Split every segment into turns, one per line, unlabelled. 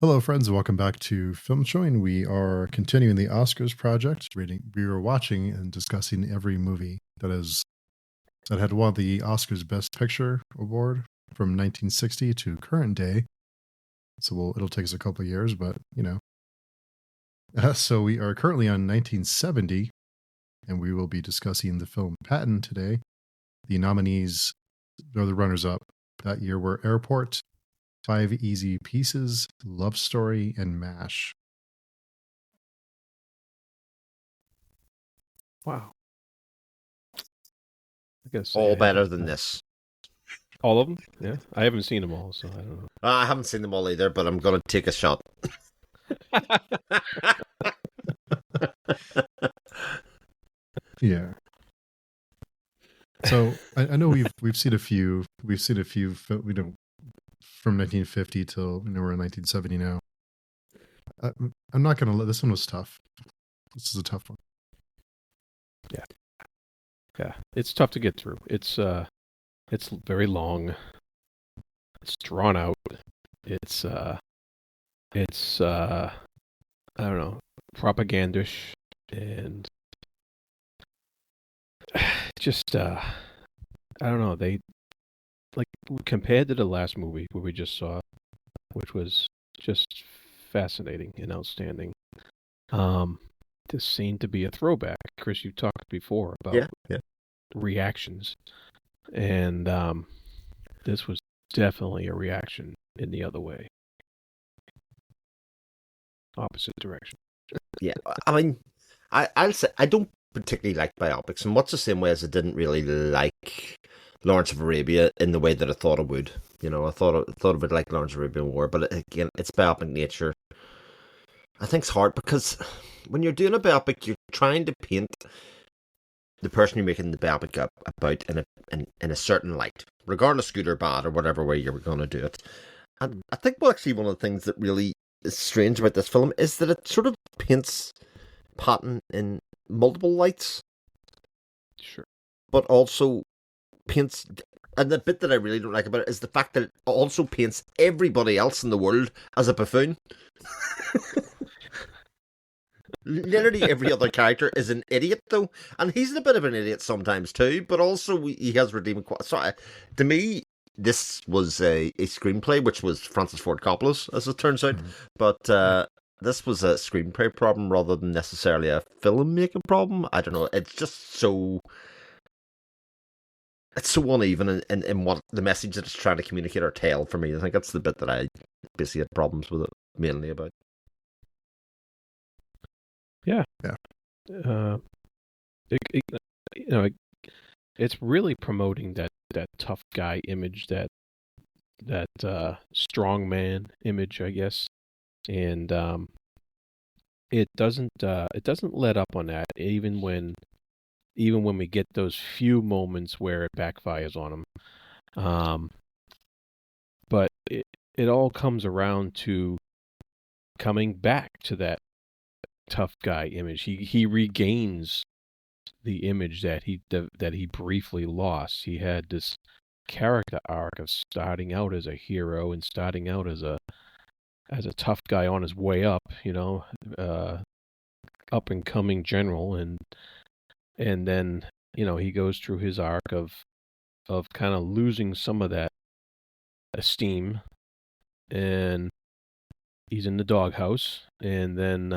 Hello, friends, and welcome back to Film Showing. We are continuing the Oscars project. We are watching and discussing every movie that had won the Oscars Best Picture award from 1960 to current day. So it'll take us a couple of years, but so we are currently on 1970, and we will be discussing the film Patton today. The nominees, or the runners-up that year, were Airport, Five Easy Pieces, Love Story, and MASH.
Wow. I guess
all better than this.
All of them? Yeah. I haven't seen them all, so I don't know.
I haven't seen them all either, but I'm going to take a shot.
Yeah. So I know we've seen a few from 1950 till we're in 1970 now. I'm not gonna let this one was tough. This is a tough one.
Yeah. It's tough to get through. It's very long. It's drawn out. It's I don't know, propagandish, and just I don't know, they, like, compared to the last movie where we just saw, which was just fascinating and outstanding. This seemed to be a throwback. Chris, you talked before about reactions, and this was definitely a reaction in the other way, opposite direction.
Yeah, I mean, I'll say I don't particularly like biopics, and much the same way as I didn't really like Lawrence of Arabia in the way that I thought I would. I thought of it like Lawrence of Arabia more, but again, its biopic nature, I think, it's hard because when you're doing a biopic, you're trying to paint the person you're making the biopic about in a certain light, regardless good or bad or whatever way you're going to do it. And I think, well, actually, one of the things that really is strange about this film is that it sort of paints Patton in multiple lights.
Sure.
But also paints, and the bit that I really don't like about it is the fact that it also paints everybody else in the world as a buffoon. Literally every other character is an idiot, though, and he's a bit of an idiot sometimes too, but also he has redeeming qualities. So, to me, this was a screenplay, which was Francis Ford Coppola's, as it turns out, but this was a screenplay problem rather than necessarily a filmmaking problem. I don't know, it's just so... It's so uneven in what the message that it's trying to communicate or tell for me. I think that's the bit that I basically had problems with it, mainly about.
Yeah. It's really promoting that tough guy image, that strong man image, I guess, and it doesn't let up on that, even when we get those few moments where it backfires on him. But it all comes around to coming back to that tough guy image. He regains the image that he briefly lost. He had this character arc of starting out as a hero and starting out as a tough guy on his way up, up and coming general, and then he goes through his arc of kind of losing some of that esteem, and he's in the doghouse, and then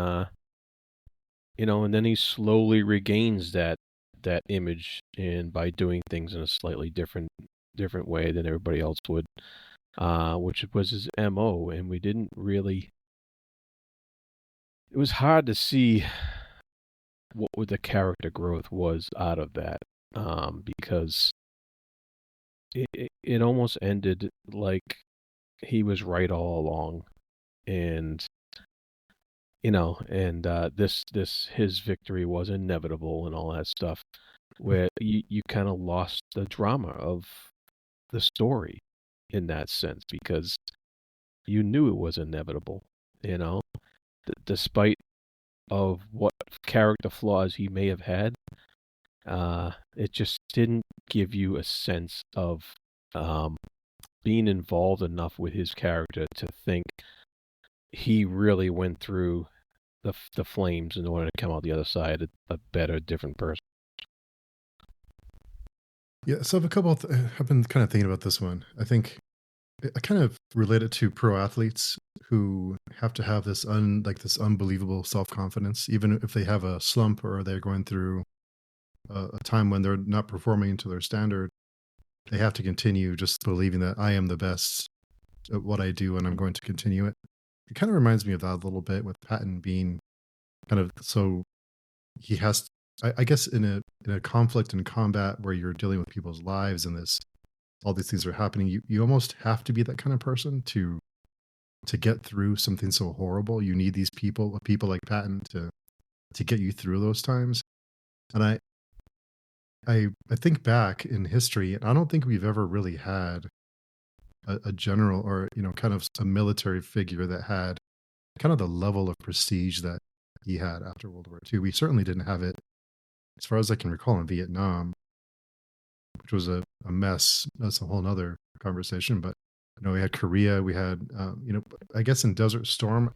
and then he slowly regains that image, and by doing things in a slightly different way than everybody else would, which was his MO, and we didn't really... It was hard to see what the character growth was out of that, because it almost ended like he was right all along, and his victory was inevitable and all that stuff, where you kind of lost the drama of the story in that sense, because you knew it was inevitable, despite of what character flaws he may have had. It just didn't give you a sense of being involved enough with his character to think he really went through the flames in order to come out the other side a better, different person.
Yeah, so I have a couple. I've been kind of thinking about this one. I think I kind of relate it to pro athletes who have to have this this unbelievable self confidence, even if they have a slump or they're going through a time when they're not performing to their standard. They have to continue just believing that I am the best at what I do, and I'm going to continue it. It kind of reminds me of that a little bit with Patton being kind of so he has. I guess in a conflict and combat where you're dealing with people's lives and this all these things are happening, you almost have to be that kind of person to get through something so horrible. You need these people like Patton to get you through those times. And I think back in history, and I don't think we've ever really had a general or kind of a military figure that had kind of the level of prestige that he had after World War II. We certainly didn't have it, as far as I can recall, in Vietnam, which was a mess. That's a whole nother conversation. But we had Korea, we had I guess in Desert Storm,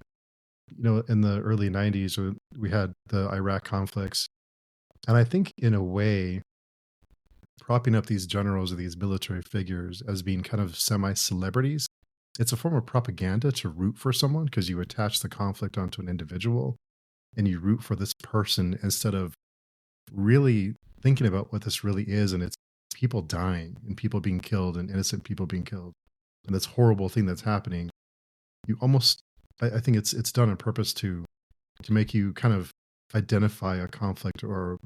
in the early '90s, we had the Iraq conflicts, and I think in a way, propping up these generals or these military figures as being kind of semi celebrities, it's a form of propaganda to root for someone because you attach the conflict onto an individual and you root for this person instead of really thinking about what this really is, and it's people dying and people being killed and innocent people being killed and this horrible thing that's happening. You almost, I think it's done on purpose to make you kind of identify a conflict or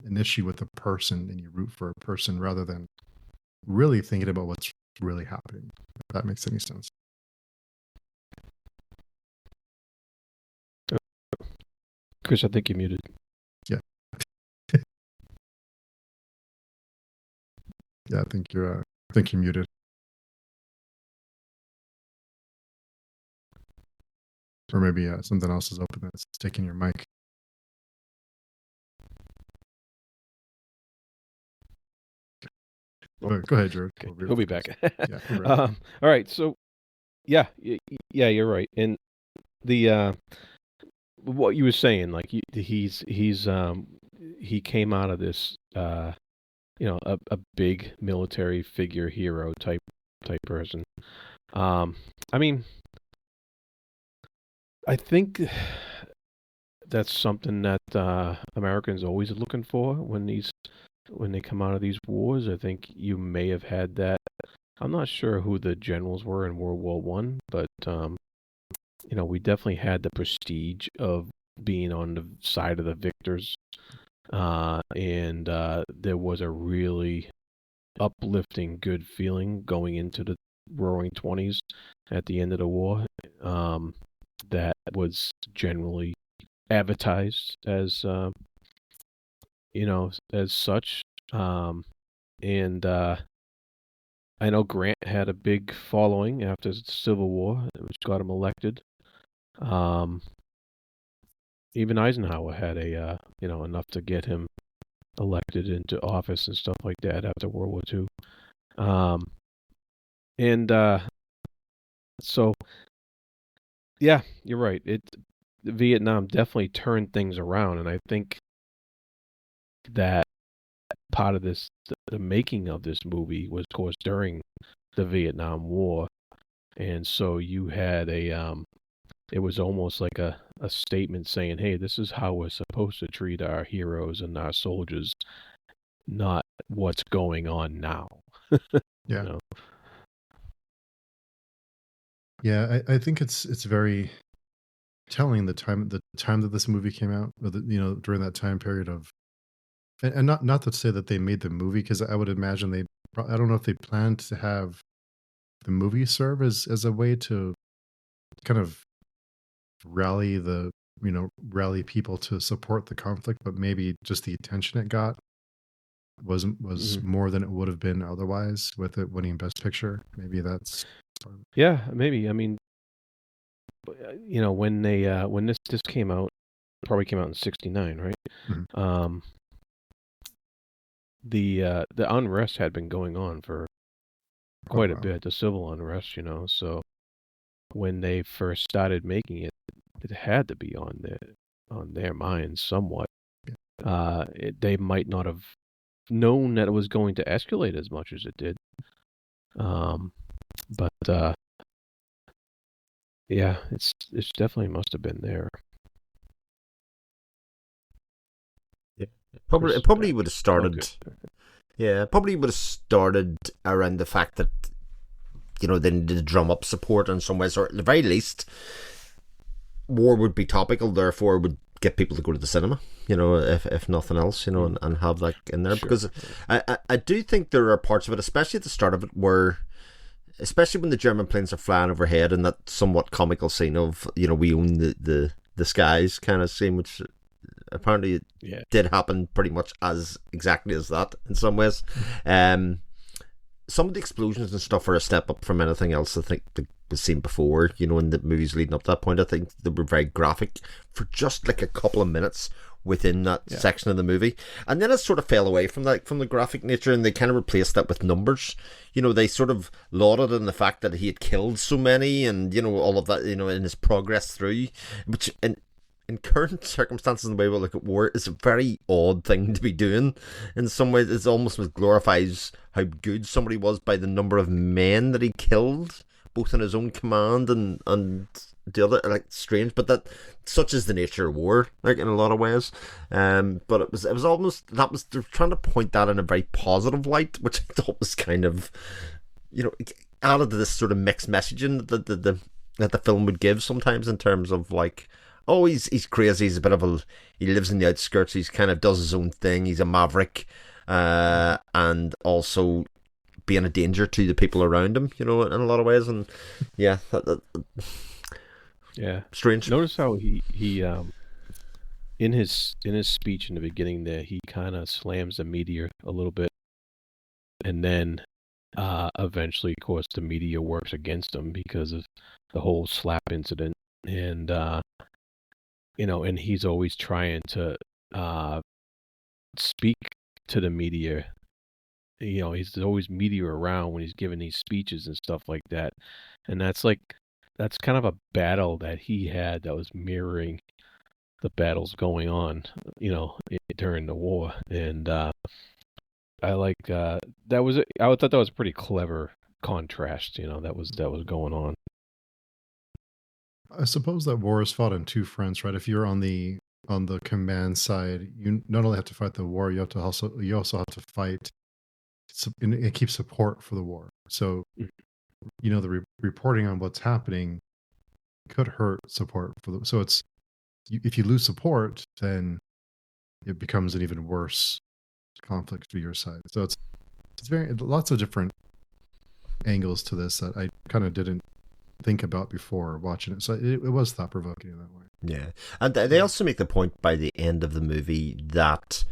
an issue with a person, and you root for a person rather than really thinking about what's really happening. If that makes any sense.
Chris, I think you're muted.
Yeah. Yeah, I think you're muted. Or maybe something else is open that's taking your mic. Oh, go ahead, George.
Okay. He'll be back.
Yeah, right.
All right. So, yeah, you're right. And the what you were saying, like he came out of this, a big military figure, hero type person. I mean, I think that's something that Americans always are looking for when they come out of these wars. I think you may have had that. I'm not sure who the generals were in World War One, but we definitely had the prestige of being on the side of the victors, and there was a really uplifting, good feeling going into the Roaring '20s at the end of the war. That was generally advertised as as such. And I know Grant had a big following after the Civil War, which got him elected. Even Eisenhower had enough to get him elected into office and stuff like that after World War II. And so, yeah, you're right. Vietnam definitely turned things around, and I think that part of this, the making of this movie was, of course, during the Vietnam War, and so you had it was almost like a statement saying, hey, this is how we're supposed to treat our heroes and our soldiers, not what's going on now.
Yeah. Yeah, I think it's very telling the time that this movie came out, or during that time period of, and not to say that they made the movie, because I would imagine I don't know if they planned to have the movie serve as a way to kind of rally people to support the conflict, but maybe just the attention it got was more than it would have been otherwise with it winning Best Picture. Maybe that's
yeah, maybe. I mean, when this came out, probably came out in '69, right?
Mm-hmm.
The unrest had been going on for quite a bit, the civil unrest, so when they first started making it, it had to be on their minds somewhat. They might not have known that it was going to escalate as much as it did. But yeah, it's definitely must have been there.
Yeah. It probably would have started. Okay. Yeah, probably would have started around the fact that, you know, they needed to drum up support in some ways, or at the very least, war would be topical, therefore would get people to go to the cinema, you know, if nothing else, you know, and have that in there. Sure. Because I do think there are parts of it, especially at the start of it, where, especially when the German planes are flying overhead, and that somewhat comical scene of, you know, we own the skies kind of scene, which apparently did happen pretty much exactly as that in some ways. Some of the explosions and stuff are a step up from anything else I think that was seen before, you know, in the movies leading up to that point. I think they were very graphic for just like a couple of minutes within that section of the movie, and then it sort of fell away from the graphic nature, and they kind of replaced that with numbers. You know, they sort of lauded in the fact that he had killed so many, and, you know, all of that, you know, in his progress through, which in current circumstances and the way we look at war, is a very odd thing to be doing. In some ways, it almost glorifies how good somebody was by the number of men that he killed, both in his own command and the other. Like, strange, but that such is the nature of war, like, in a lot of ways. But it was almost, that was, they're trying to point that in a very positive light, which I thought was kind of, you know, added to this sort of mixed messaging that the film would give sometimes, in terms of like, oh, he's crazy, he's a bit of he lives in the outskirts, he's kind of does his own thing, he's a maverick, and also being a danger to the people around him, you know, in a lot of ways. And yeah, strange.
Notice how he in his speech in the beginning there, he kind of slams the media a little bit, and then eventually, of course, the media works against him because of the whole slap incident, and you know, and he's always trying to speak to the media. You know, there's always media around when he's giving these speeches and stuff like that. And that's kind of a battle that he had that was mirroring the battles going on, you know, during the war. And I thought that was a pretty clever contrast, you know, that was going on.
I suppose that war is fought on two fronts, right? If you're on the command side, you not only have to fight the war, you also have to fight and keep support for the war. So, you know, the reporting on what's happening could hurt support for the. So if you lose support, then it becomes an even worse conflict for your side. So it's lots of different angles to this that I kind of didn't think about before watching it. So it was thought-provoking in that way.
Yeah. And they also make the point by the end of the movie that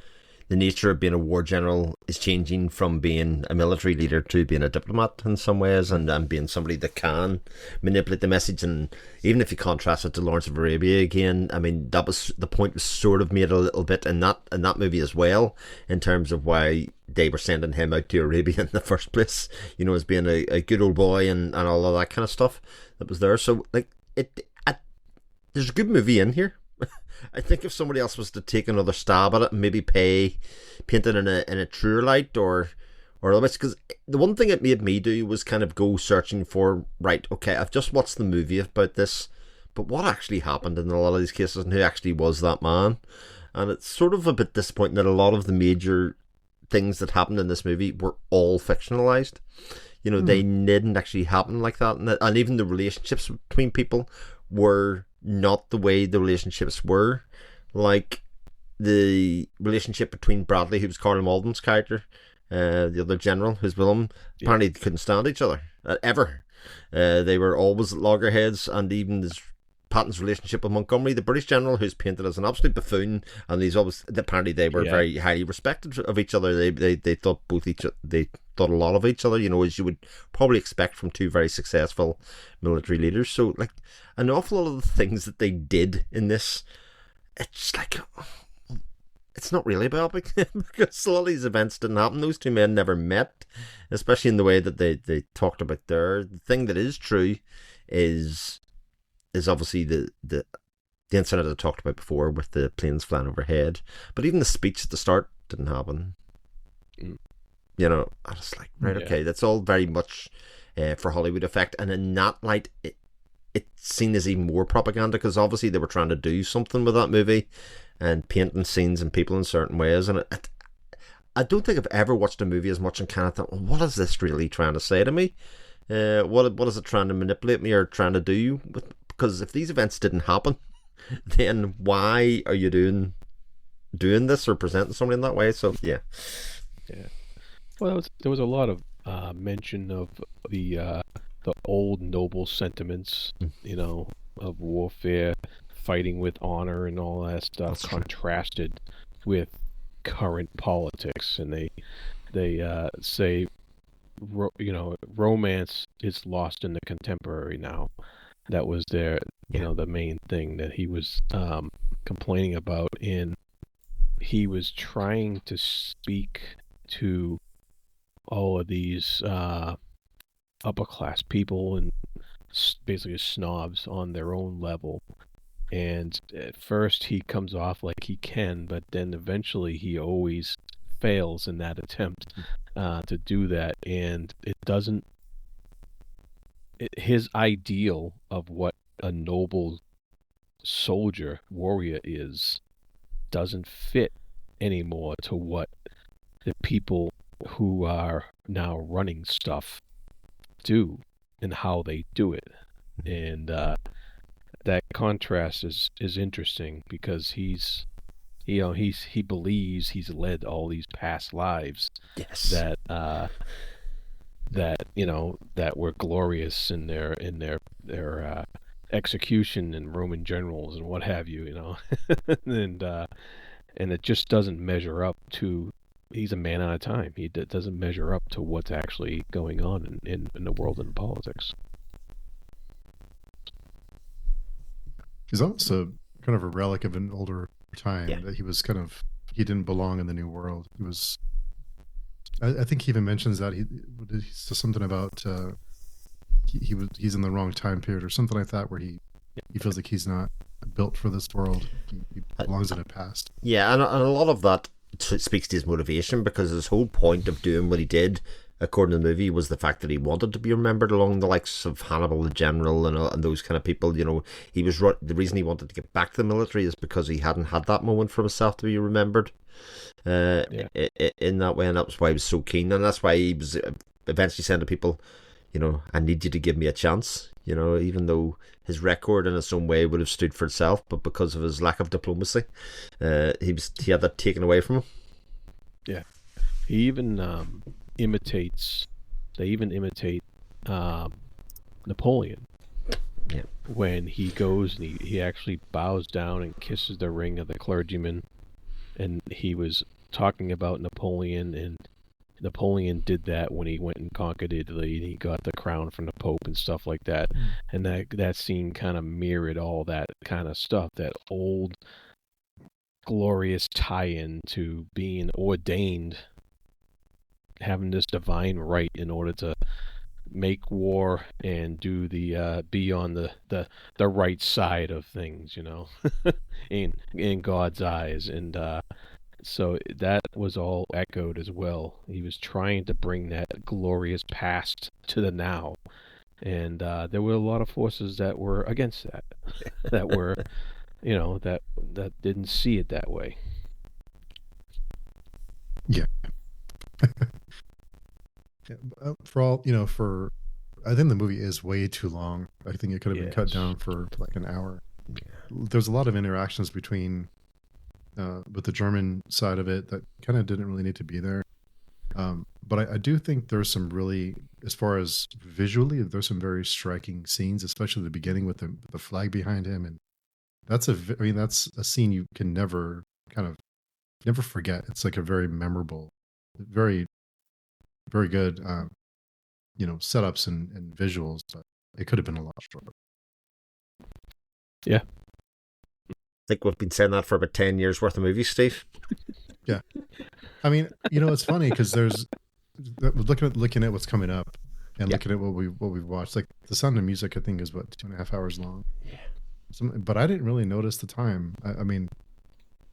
the nature of being a war general is changing from being a military leader to being a diplomat in some ways, and being somebody that can manipulate the message. And even if you contrast it to Lawrence of Arabia again, I mean, that was the point was sort of made a little bit in that movie as well, in terms of why they were sending him out to Arabia in the first place, you know, as being a good old boy and all of that kind of stuff that was there. So, like, there's a good movie in here. I think if somebody else was to take another stab at it and maybe paint it in a truer light or otherwise, because the one thing it made me do was kind of go searching for, right, okay, I've just watched the movie about this, but what actually happened in a lot of these cases, and who actually was that man? And it's sort of a bit disappointing that a lot of the major things that happened in this movie were all fictionalized. You know, they didn't actually happen like that, and even the relationships between people were not the way the relationships were. Like the relationship between Bradley, who was Carl Malden's character, the other general who's with him, apparently they couldn't stand each other ever. They were always at loggerheads, and even Patton's relationship with Montgomery, the British general, who's painted as an absolute buffoon, and apparently they were very highly respected of each other. They thought they thought a lot of each other, you know, as you would probably expect from two very successful military leaders. So, like, an awful lot of the things that they did in this, it's like, it's not really a biopic, because a lot of these events didn't happen. Those two men never met, especially in the way that they talked about there. The thing that is true is obviously the incident I talked about before with the planes flying overhead. But even the speech at the start didn't happen. You know, I was like, right, okay, that's all very much for Hollywood effect. And in that light, it's seen as even more propaganda, because obviously they were trying to do something with that movie and painting scenes and people in certain ways. And I don't think I've ever watched a movie as much and kind of thought, well, what is this really trying to say to me? What is it trying to manipulate me or trying to do? Because if these events didn't happen, then why are you doing this or presenting somebody in that way? So yeah.
Well, there was a lot of mention of the old noble sentiments, you know, of warfare, fighting with honor, and all that stuff, contrasted with current politics, and they say, you know, romance is lost in the contemporary now. That was their, you know, the main thing that he was complaining about, and he was trying to speak to all of these upper class people and basically snobs on their own level. And at first he comes off like he can, but then eventually he always fails in that attempt to do that. And it doesn't, his ideal of what a noble soldier, warrior is, doesn't fit anymore to what the people who are now running stuff do and how they do it. And that contrast is interesting, because he believes he's led all these past lives that you know, that were glorious in their execution and Roman generals and what have you, you know. And it just doesn't measure up to, he's a man out of time. He doesn't measure up to what's actually going on in the world and politics.
He's almost a kind of a relic of an older time, that he didn't belong in the new world. He was, I think he even mentions that he says something about he's in the wrong time period or something like that, where he feels like he's not built for this world. He belongs in the past.
Yeah, and a lot of that speaks to his motivation, because his whole point of doing what he did, according to the movie, was the fact that he wanted to be remembered along the likes of Hannibal the General and those kind of people. You know, he was the reason he wanted to get back to the military is because he hadn't had that moment for himself to be remembered in that way, and that was why he was so keen, and that's why he was eventually saying to people, you know, I need you to give me a chance. You know, even though his record in its own way would have stood for itself, but because of his lack of diplomacy, he had that taken away from him.
Yeah, he even they even imitate Napoleon.
Yeah.
When he goes and he actually bows down and kisses the ring of the clergyman, and he was talking about Napoleon, and Napoleon did that when he went and conquered Italy, and he got the crown from the Pope and stuff like that. And that scene kind of mirrored all that kind of stuff, that old glorious tie-in to being ordained, having this divine right in order to make war and do be on the right side of things, you know, in God's eyes. And so that was all echoed as well. He was trying to bring that glorious past to the now, and there were a lot of forces that were against that, that were, you know, that didn't see it that way.
Yeah. For all, you know, I think the movie is way too long. I think it could have been cut down for like an hour. There's a lot of interactions between with the German side of it that kind of didn't really need to be there. But I do think there's some really, as far as visually, there's some very striking scenes, especially the beginning with the flag behind him. And that's a scene you can never forget. It's like a very memorable, very, very good, you know, setups and visuals, but it could have been a lot shorter.
Yeah.
I think we've been saying that for about 10 years worth of movies, Steve.
Yeah. I mean, you know, it's funny because there's looking at what's coming up. and looking at what we've watched, like The Sound of Music, I think is what 2.5 hours long.
Yeah.
But I didn't really notice the time. I mean,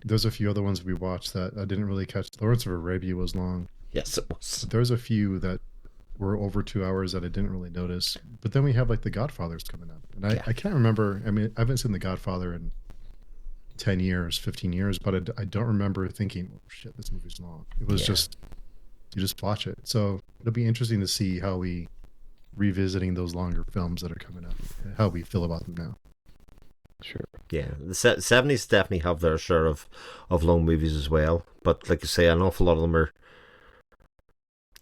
there's a few other ones we watched that I didn't really catch. Lawrence of Arabia was long.
Yes, it was.
But there's a few that were over 2 hours that I didn't really notice. But then we have like The Godfather's coming up, and I can't remember. I mean, I haven't seen The Godfather in 10 years, 15 years, but I don't remember thinking, oh shit, this movie's long. It was just, you just watch it. So it'll be interesting to see how we revisiting those longer films that are coming up, how we feel about them now.
Sure.
Yeah, the 70s definitely have their share of long movies as well. But like you say, an awful lot of them are.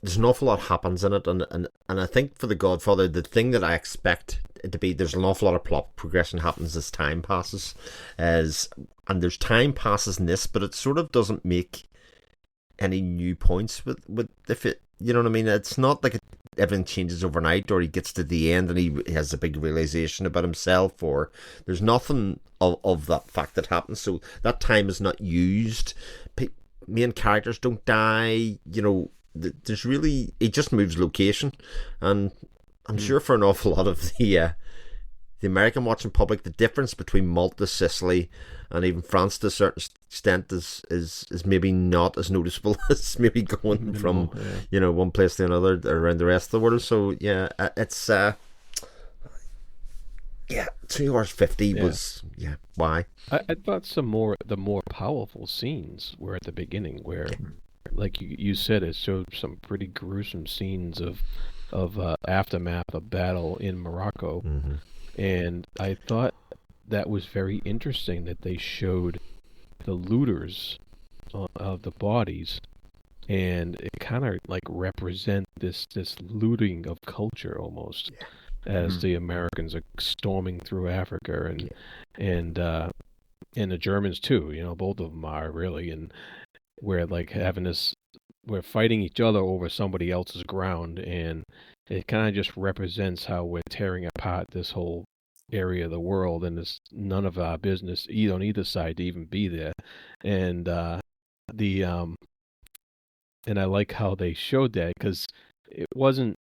There's an awful lot happens in it, and I think for The Godfather, the thing that I expect it to be, there's an awful lot of plot progression happens as time passes, and there's time passes in this, but it sort of doesn't make any new points with if it, you know what I mean? It's not like everything changes overnight, or he gets to the end and he has a big realization about himself, or there's nothing of that fact that happens. So that time is not used. Main characters don't die. You know, there's really, he just moves location, and I'm sure for an awful lot of the American watching public, the difference between Malta, Sicily, and even France to a certain extent is maybe not as noticeable as maybe going from you know, one place to another around the rest of the world. So yeah, it's 2 hours 50 was why
I thought the more powerful scenes were at the beginning, where like you said, it showed some pretty gruesome scenes of aftermath of battle in Morocco.
Mm-hmm.
And I thought that was very interesting that they showed the looters of the bodies, and it kind of like represent this looting of culture almost, as the Americans are storming through Africa, and the Germans too. You know, both of them are really, and we're like we're fighting each other over somebody else's ground, and it kind of just represents how we're tearing apart this whole area of the world, and it's none of our business on either side to even be there. And and I like how they showed that, because it wasn't,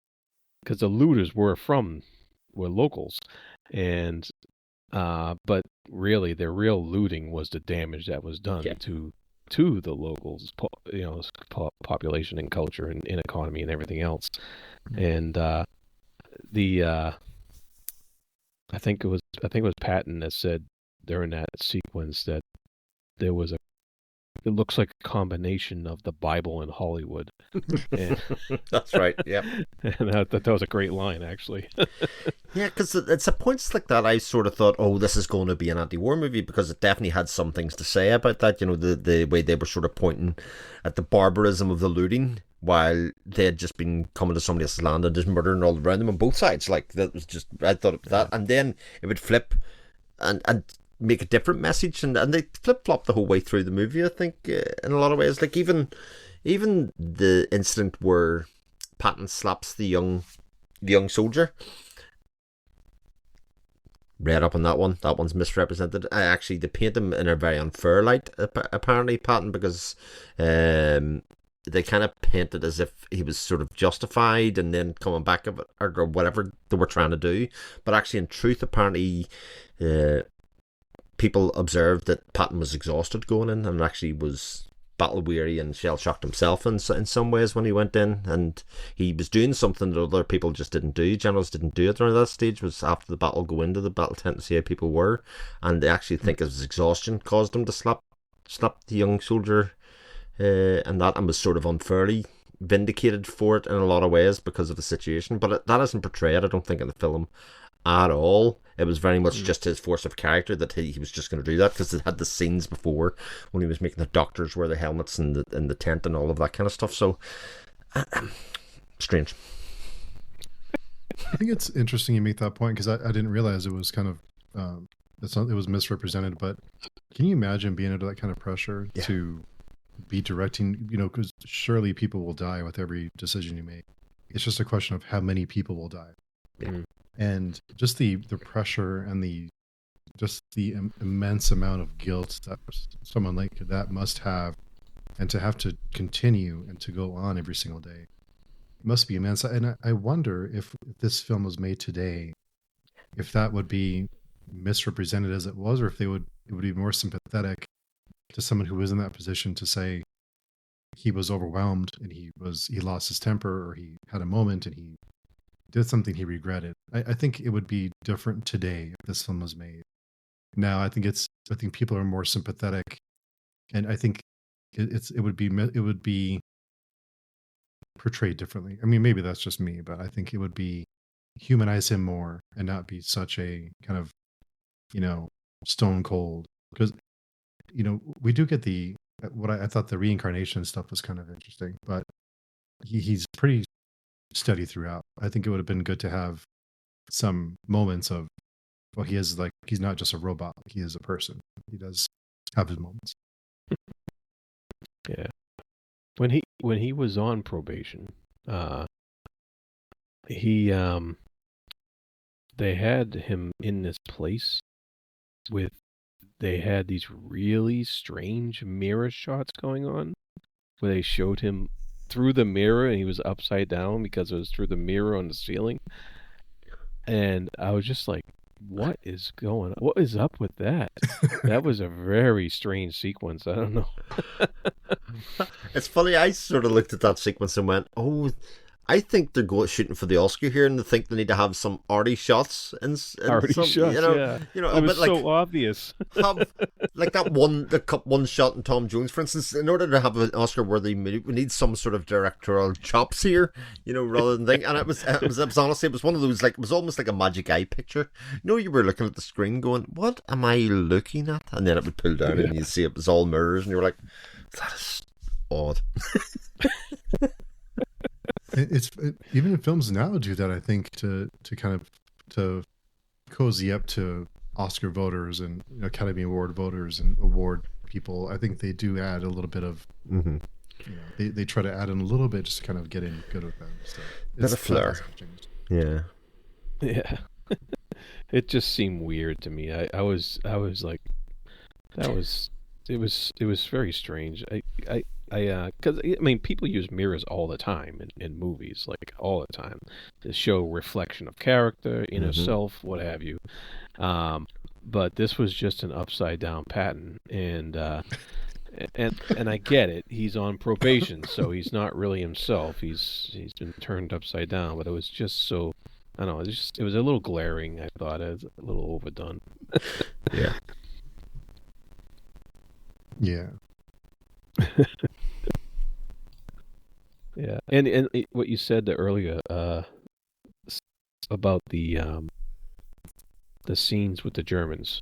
because the looters were locals, and but really their real looting was the damage that was done to the locals, you know, population and culture and economy and everything else. And I think it was Patton that said during that sequence that it looks like a combination of the Bible and Hollywood. And,
that's right. Yeah.
And I thought that was a great line, actually.
Yeah, because it's at points like that I sort of thought, oh, this is going to be an anti-war movie, because it definitely had some things to say about that. You know, the way they were sort of pointing at the barbarism of the looting, while they had just been coming to somebody else's land and just murdering all around them on both sides. Like, that was just, I thought of that. And then it would flip and make a different message, and they flip-flop the whole way through the movie, I think, in a lot of ways. Like, even the incident where Patton slaps the young soldier, read up on that one's misrepresented. Actually, they paint him in a very unfair light, apparently, Patton, because they kind of painted as if he was sort of justified and then coming back of it, or whatever they were trying to do. But actually, in truth, apparently, people observed that Patton was exhausted going in, and actually was battle weary and shell shocked himself in some ways when he went in, and he was doing something that other people just didn't do. Generals didn't do it during that stage. Was after the battle, go into the battle tent and see how people were, and they actually think it was exhaustion caused him to slap the young soldier, and was sort of unfairly vindicated for it in a lot of ways because of the situation. But that isn't portrayed, I don't think, in the film at all. It was very much just his force of character that he was just going to do that, because it had the scenes before when he was making the doctors wear the helmets in the tent and all of that kind of stuff. So strange.
I think it's interesting you make that point, because I didn't realize it was kind of it was misrepresented. But can you imagine being under that kind of pressure to be directing? You know, because surely people will die with every decision you make. It's just a question of how many people will die.
Yeah.
And just the pressure and the immense amount of guilt that someone like that must have, and to have to continue and to go on every single day. must be immense. And I wonder if this film was made today, if that would be misrepresented as it was, or if it would be more sympathetic to someone who was in that position to say he was overwhelmed and he lost his temper, or he had a moment and he did something he regretted. I think it would be different today if this film was made. Now, I think people are more sympathetic, and I think it would be portrayed differently. I mean, maybe that's just me, but I think it would be humanize him more and not be such a kind of, stone cold. Because, we do get what I thought the reincarnation stuff was kind of interesting, but he's pretty steady throughout. I think it would have been good to have some moments of, well, he's not just a robot, he is a person. He does have his moments.
Yeah. When he was on probation, they had him in this place they had these really strange mirror shots going on, where they showed him through the mirror and he was upside down because it was through the mirror on the ceiling. And I was just like, what is going on? What is up with that? That was a very strange sequence. I don't know.
It's funny, I sort of looked at that sequence and went, oh, I think they're shooting for the Oscar here, and they think they need to have some arty shots and
arty shots. Yeah,
a
it was
bit like,
so obvious.
Have like that one shot in Tom Jones, for instance. In order to have an Oscar-worthy movie, we need some sort of directorial chops here, rather than think. And it was honestly, it was one of those, it was almost like a magic eye picture. You were looking at the screen, going, "What am I looking at?" And then it would pull down, and you'd see it was all mirrors, and you were like, "That is odd."
Even films now do that, I think, to kind of to cozy up to Oscar voters and Academy Award voters and award people. I think they do add a little bit of they try to add in a little bit just to kind of get in good with them. So
it's a flair. Yeah.
It just seemed weird to me. I was like, it was very strange. Because people use mirrors all the time in movies, all the time, to show reflection of character, inner self, what have you. But this was just an upside down Patton, and I get it. He's on probation, so he's not really himself. He's been turned upside down. But it was just so, I don't know. It was a little glaring. I thought it was a little overdone.
Yeah.
Yeah.
Yeah, and what you said earlier about the scenes with the Germans,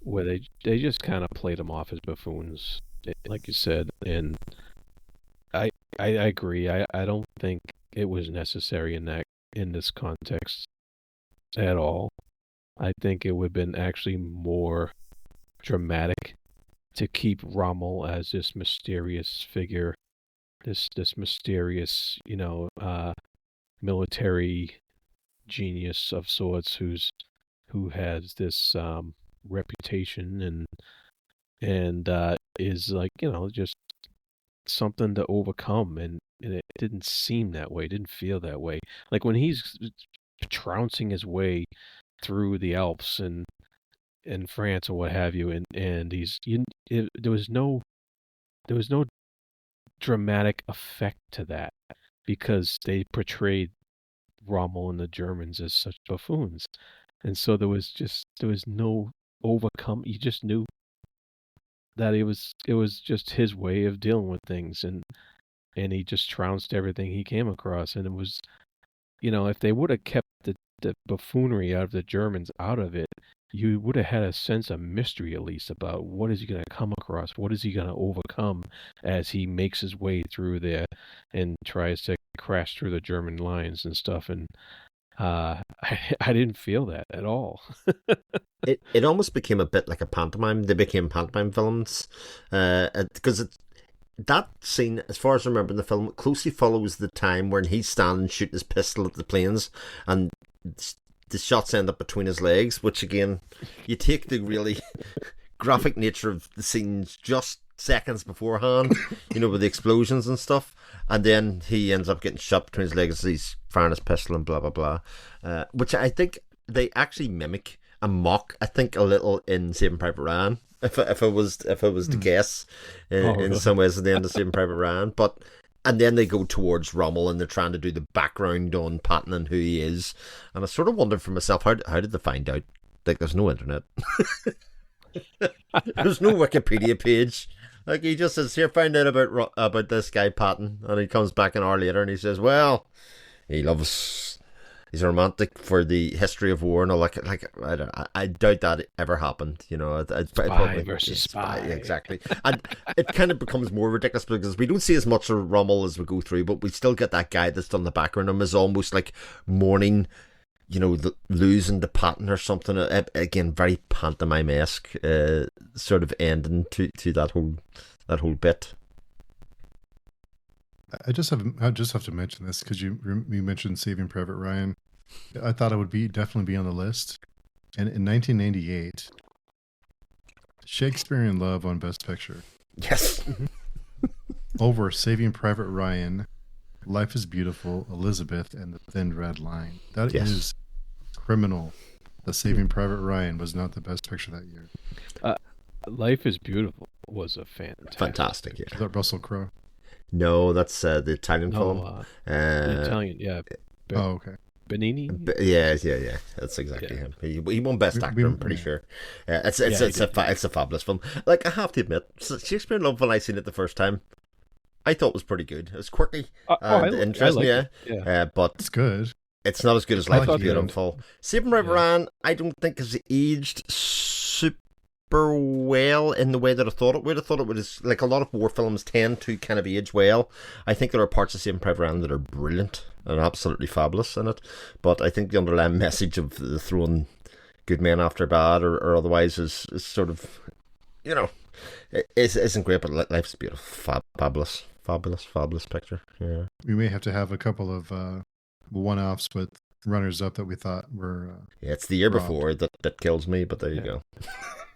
where they just kind of played them off as buffoons, like you said, and I agree. I don't think it was necessary in this context at all. I think it would have been actually more dramatic to keep Rommel as this mysterious figure, this mysterious, military genius of sorts who has this reputation and is just something to overcome, and it didn't seem that way. It didn't feel that way. Like when he's trouncing his way through the Alps and in France or what have you, and there was no dramatic effect to that, because they portrayed Rommel and the Germans as such buffoons, and so there was no overcome. You just knew that it was just his way of dealing with things, and he just trounced everything he came across, and it was, if they would have kept the buffoonery out of the Germans out of it, you would have had a sense of mystery, at least, about what is he going to come across, what is he going to overcome as he makes his way through there and tries to crash through the German lines and stuff. And I didn't feel that at all.
It almost became a bit like a pantomime. They became pantomime villains, because that scene, as far as I remember in the film, closely follows the time when he's standing shooting his pistol at the planes, and the shots end up between his legs, which again, you take the really graphic nature of the scenes just seconds beforehand, with the explosions and stuff, and then he ends up getting shot between his legs as he's firing his pistol and blah blah blah, which I think they actually mimic and mock. I think a little in Saving Private Ryan, if I was to guess, in some ways at the end of Saving Private Ryan, but. And then they go towards Rommel and they're trying to do the background on Patton and who he is. And I sort of wondered for myself, how did they find out? Like, there's no internet. There's no Wikipedia page. Like, he just says, here, find out about this guy Patton. And he comes back an hour later and he says, well, he's a romantic for the history of war and all that. Like, I doubt that ever happened. You know,
spy versus spy.
Exactly. And it kind of becomes more ridiculous because we don't see as much of Rommel as we go through, but we still get that guy that's done the background of him is almost like mourning, you know, losing the Patton or something. Again, very pantomime-esque sort of ending to that whole bit.
I just have to mention this because you mentioned Saving Private Ryan. I thought it would definitely be on the list. And in 1998, Shakespeare in Love won Best Picture.
Yes.
Over Saving Private Ryan, Life is Beautiful, Elizabeth, and The Thin Red Line. That is criminal. The Saving Private Ryan was not the best picture that year.
Life is Beautiful was a fantastic.
Is that Russell Crowe?
No, that's the Italian film.
The Italian, yeah.
Oh, okay.
Benini?
Yeah. That's exactly him. He won Best Actor, I'm pretty sure. It's a fabulous film. Like, I have to admit, Shakespeare in Love, when I seen it the first time, I thought it was pretty good. It was quirky and interesting, but
it's good.
It's not as good as Life is Beautiful. Saving Private Ryan, I don't think has aged super well in the way that I thought it would. I thought it would, like a lot of war films tend to kind of age well. I think there are parts of Saving Private Ryan that are brilliant and absolutely fabulous in it, but I think the underlying message of the throwing good men after bad or otherwise is sort of, you know, isn't great, but Life's Beautiful, fabulous picture. Yeah,
we may have to have a couple of one-offs with runners-up that we thought were
it's the year before that kills me, but there you go.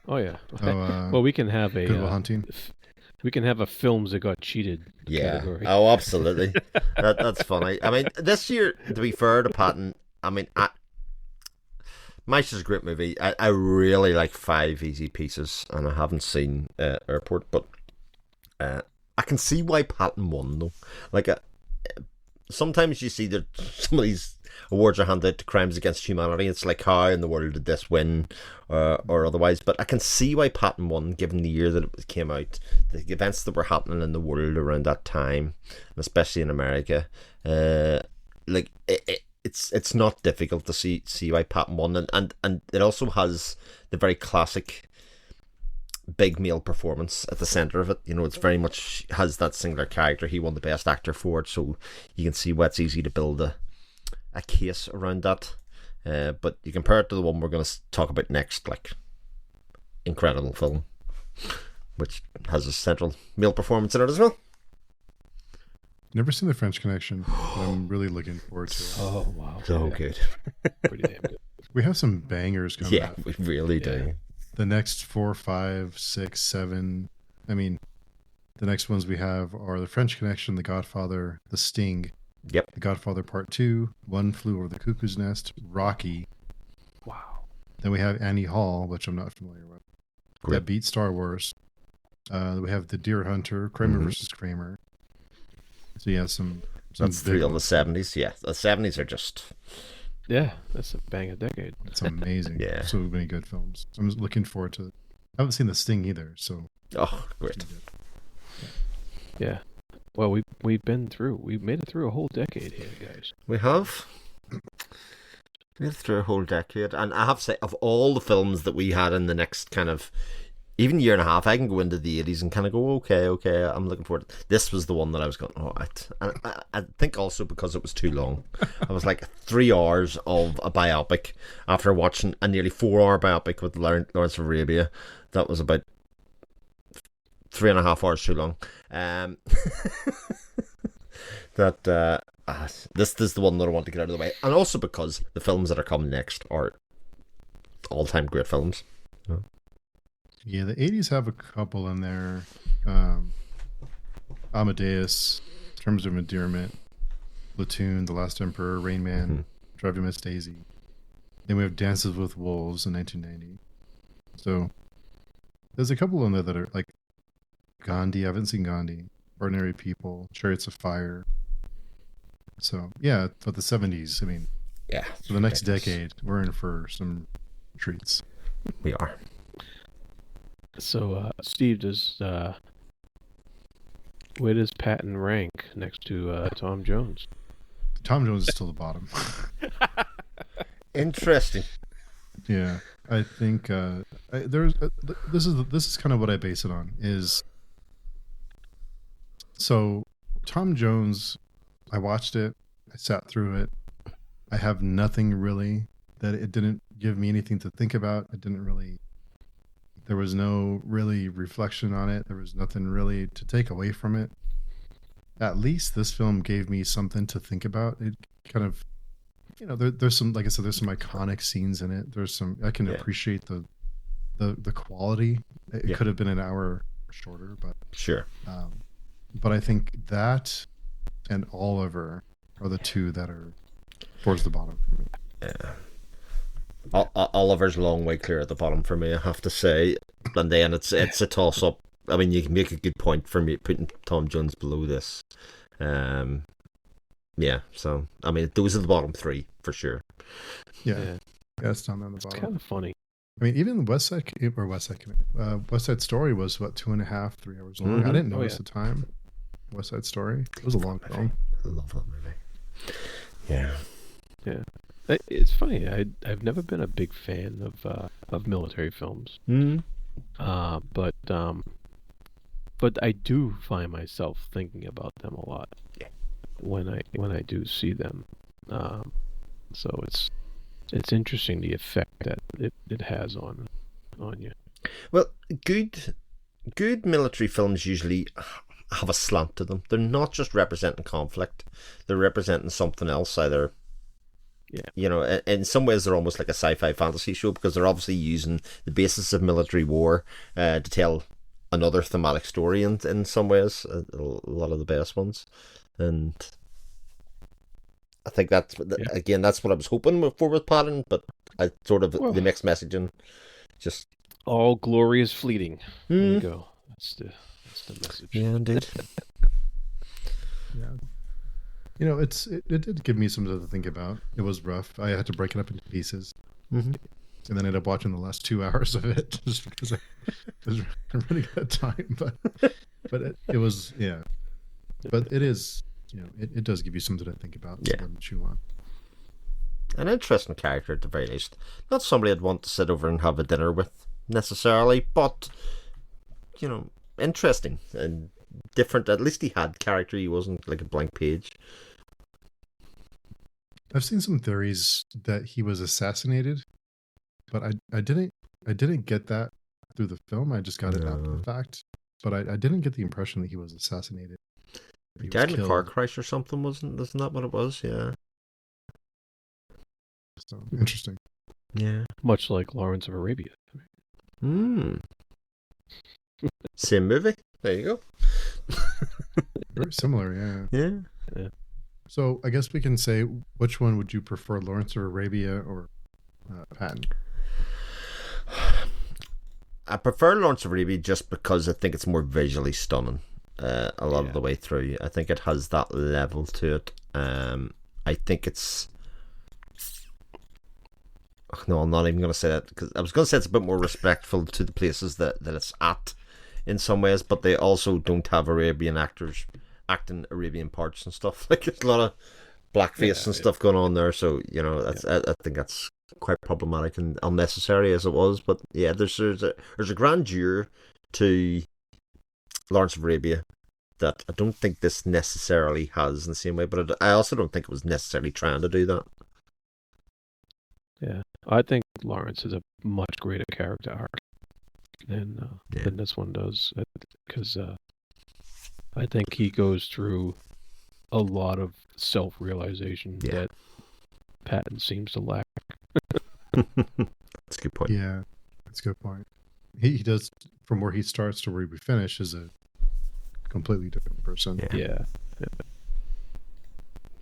Oh yeah. Well, we can have a
Good Will Hunting.
We can have a films that got cheated category.
Oh, absolutely. That's funny. I mean, this year, to be fair to Patton, I mean, Mice is a great movie. I really like Five Easy Pieces, and I haven't seen Airport, but I can see why Patton won though. Like, sometimes you see that some of these awards are handed out to crimes against humanity. It's like, how in the world did this win, or otherwise? But I can see why Patton won, given the year that it came out, the events that were happening in the world around that time, and especially in America. Like it's not difficult to see why Patton won, and it also has the very classic big male performance at the center of it. You know, it's very much has that singular character. He won the Best Actor for it, so you can see why it's easy to build a case around that. But you compare it to the one we're going to talk about next, like incredible film, which has a central male performance in it as well.
Never seen The French Connection, but I'm really looking forward to it.
Oh wow,
so good.
Pretty damn good.
We have some bangers coming up.
Yeah, we really do.
The next 4, 5, 6, 7. I mean, the next ones we have are The French Connection, The Godfather, The Sting.
Yep.
The Godfather Part 2, One Flew Over the Cuckoo's Nest, Rocky.
Wow.
Then we have Annie Hall, which I'm not familiar with.
Great.
That beat Star Wars. We have The Deer Hunter, Kramer versus Kramer. So yeah, some
that's three on the 70s. Yeah, the 70s are just...
Yeah, that's a bang of decade.
It's amazing.
Yeah.
So many good films. I'm looking forward to it. I haven't seen The Sting either, so...
Oh, great.
Yeah. Well, we've made it through a whole decade here, guys.
We have. Made it through a whole decade. And I have to say, of all the films that we had in the next kind of... Even year and a half, I can go into the 80s and kind of go, okay, I'm looking forward. This was the one that I was going, and I think also because it was too long. I was like 3 hours of a biopic after watching a nearly 4-hour biopic with Lawrence of Arabia. That was about 3.5 hours too long. This is the one that I want to get out of the way. And also because the films that are coming next are all-time great films.
Yeah, the 80s have a couple in there. Amadeus, Terms of Endearment, Platoon, The Last Emperor, Rain Man, Drive to Miss Daisy. Then we have Dances with Wolves in 1990. So there's a couple in there that are like Gandhi. I haven't seen Gandhi. Ordinary People, Chariots of Fire. So yeah, but the 70s. I mean,
yeah.
For the next decade, we're in for some treats.
We are.
So, Steve, where does Patton rank next to Tom Jones?
Tom Jones is still the bottom.
Interesting.
Yeah, I think this is kind of what I base it on. Is so Tom Jones. I watched it. I sat through it. I have nothing really that it didn't give me anything to think about. It didn't really. There was no really reflection on it. There was nothing really to take away from it. At least this film gave me something to think about. It kind of, there's some, like I said, there's some iconic scenes in it. There's some, I can appreciate the quality. It could have been an hour shorter, but
sure.
But I think that and Oliver are the two that are towards the bottom for me.
Yeah. Oliver's a long way clear at the bottom for me, I have to say. And then it's a toss up. I mean, you can make a good point for me putting Tom Jones below this. Yeah, so I mean, those are the bottom three for sure.
Yeah, it's down on the bottom.
It's kind of funny.
I mean, even West Side Story was what 2.5, 3 hours long. I didn't notice the time. West Side Story. It was a long film.
I love that movie. Yeah.
It's funny. I've never been a big fan of military films. But I do find myself thinking about them a lot when I do see them. So it's interesting the effect that it has on you.
Well, good military films usually have a slant to them. They're not just representing conflict; they're representing something else. Either, in some ways they're almost like a sci-fi fantasy show because they're obviously using the basis of military war to tell another thematic story. In some ways, a lot of the best ones, and I think that's what I was hoping for with Patton, but I sort of the mixed messaging, just
all glory is fleeting. There you go. That's the message.
Yeah, indeed.
Yeah. It did give me something to think about. It was rough. I had to break it up into pieces. And then I ended up watching the last 2 hours of it just because I was running out of time. But it was, yeah. But it is, it does give you something to think about.
Yeah.
To chew on.
An interesting character at the very least. Not somebody I'd want to sit over and have a dinner with necessarily, but, interesting and different. At least he had character. He wasn't like a blank page.
I've seen some theories that he was assassinated, but I didn't get that through the film. I just got it after the fact. But I didn't get the impression that he was assassinated.
He died in a car crash or something, isn't that what it was? Yeah.
So interesting.
Yeah.
Much like Lawrence of Arabia.
Same movie. There you go.
Very similar, yeah.
Yeah.
So I guess we can say, which one would you prefer, Lawrence of Arabia or Patton?
I prefer Lawrence of Arabia just because I think it's more visually stunning a lot of the way through. I think it has that level to it. I think it's... No, I'm not even going to say that because I was going to say it's a bit more respectful to the places that it's at in some ways, but they also don't have Arabian actors acting Arabian parts and stuff. Like there's a lot of blackface and stuff going on there, so that's I think that's quite problematic and unnecessary as it was. But yeah, there's a grandeur to Lawrence of Arabia that I don't think this necessarily has in the same way, but I also don't think it was necessarily trying to do that.
Yeah, I think Lawrence is a much greater character arc than this one does, because I think he goes through a lot of self-realization that Patton seems to lack.
That's a good point.
Yeah, that's a good point. He does, from where he starts to where we finish, is a completely different person.
Yeah.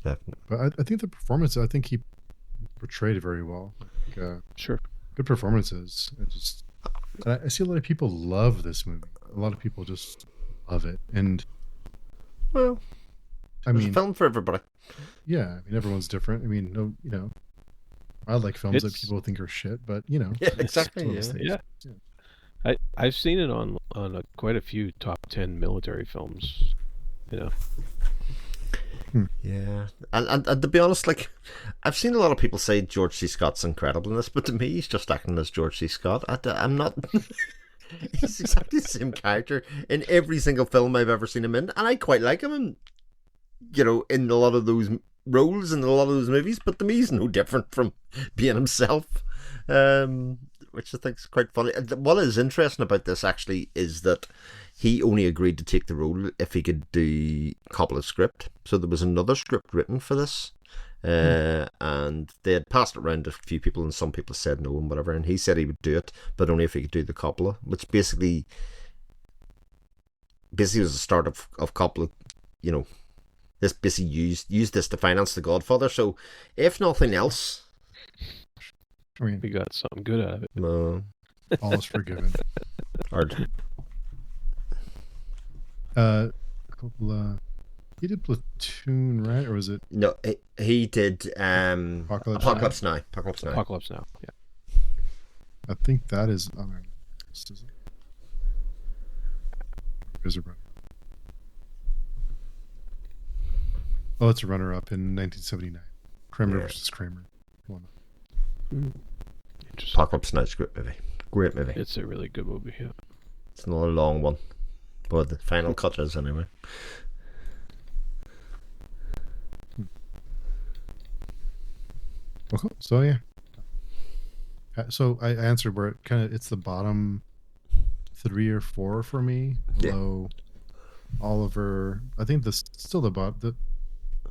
definitely.
But I think the performance, I think he portrayed it very well.
Sure.
Good performances. I see a lot of people love this movie. A lot of people just love it. And
Well,
I
it's a
mean,
film for everybody.
yeah, I mean, everyone's different. I mean, no, I like films that people think are shit, but
Yeah, exactly.
it's one of those
Yeah.
things.
I've seen it on quite a few top 10 military films.
Yeah, and to be honest, like, I've seen a lot of people say George C. Scott's incredible in this, but to me, he's just acting as George C. Scott. I'm not. He's exactly the same character in every single film I've ever seen him in, and I quite like him in, in a lot of those roles in a lot of those movies. But to me, he's no different from being himself, which I think is quite funny. What is interesting about this actually is that he only agreed to take the role if he could do Coppola's script. So there was another script written for this, and they had passed it around to a few people, and some people said no and whatever. And he said he would do it, but only if he could do the Coppola, which basically was the start of Coppola. This basically used this to finance The Godfather. So if nothing else,
I mean, we got something good out of it.
All is forgiven.
Hard.
Coppola, he did Platoon, right? Or was it?
No, he did Apocalypse Now.
Apocalypse Now. Yeah.
I think that is on our list, is it? Is it runner? Oh, it's a runner-up in 1979. Kramer versus Kramer.
Apocalypse Now is a great movie. Great movie.
It's a really good movie. Yeah.
It's another long one, but the final cut is anyway.
Okay. So yeah. So I answered where it's the bottom 3 or 4 for me. Below Oliver. I think still the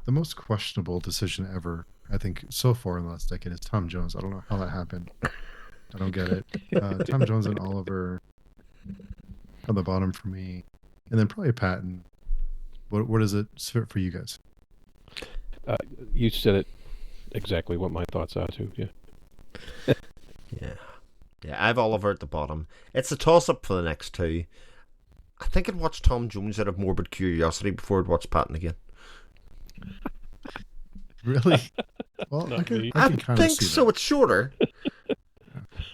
most questionable decision ever, I think, so far in the last decade is Tom Jones. I don't know how that happened. I don't get it. Tom Jones and Oliver on the bottom for me, and then probably Patton. What does it fit for you guys?
You said it exactly what my thoughts are too. Yeah.
Yeah. I have Oliver at the bottom. It's a toss-up for the next two. I think I'd watch Tom Jones out of morbid curiosity before I'd watch Patton again.
Really? Well, I can kind of see
so.
that.
It's shorter,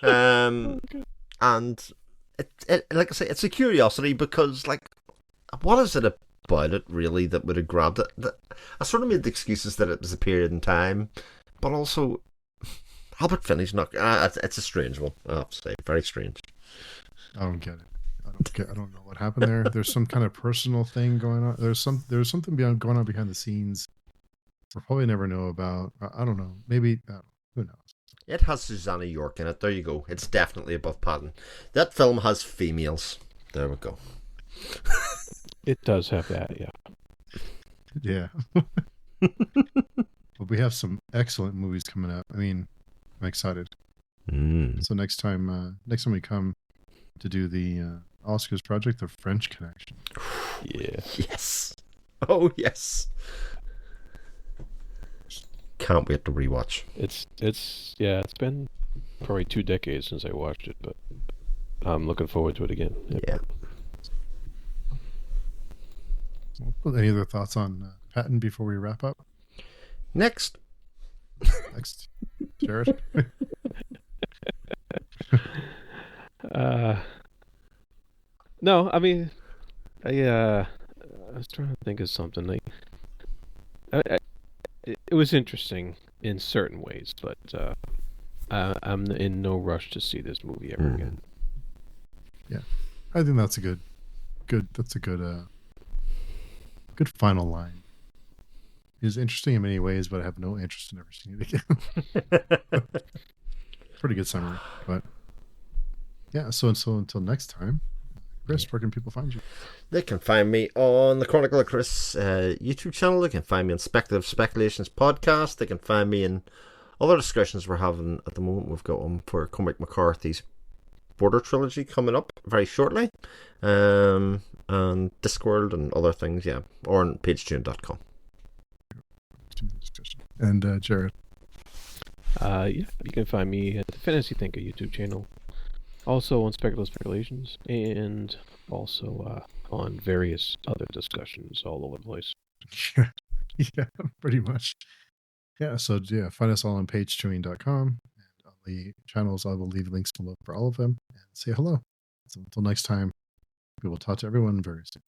and it like I say, it's a curiosity because, like, what is it about it really that would have grabbed it? I sort of made the excuses that it was a period in time, but also Albert Finney's not. It's a strange one. I have to say, very strange.
I don't get it. I don't know what happened there. There's some kind of personal thing going on. There's something going on behind the scenes. We'll probably never know about. I don't know. Maybe who knows?
It has Susanna York in it. There you go. It's definitely above Patton. That film has females. There we go.
It does have that. Yeah.
Yeah. But we have some excellent movies coming up. I mean, I'm excited. So next time we come to do the Oscars project, The French Connection.
Yeah.
Yes. Oh yes. Can't wait to rewatch.
It's been probably 2 decades since I watched it, but I'm looking forward to it again.
Yeah.
Well, any other thoughts on Patton before we wrap up?
Next,
Jared.
No, I mean, I was trying to think of something. Like, it was interesting in certain ways, but I'm in no rush to see this movie ever again.
Yeah, I think that's a good. That's a good final line. It was interesting in many ways, but I have no interest in ever seeing it again. Pretty good summary, but yeah. So until next time, Chris, where can people find you?
They can find me on the Chronicle of Chris YouTube channel. They can find me on Speculative Speculations podcast. They can find me in other discussions we're having at the moment. We've got one for Cormac McCarthy's Border trilogy coming up very shortly, and Discworld and other things, yeah, or on pagetune.com.
And Jared.
Yeah, you can find me at the Fantasy Thinker YouTube channel. Also on Speculations, and also on various other discussions all over the place.
Yeah, pretty much. Yeah, so yeah, find us all on pagechewing.com. And on the channels, I will leave links below for all of them. And say hello. So until next time, we will talk to everyone very soon.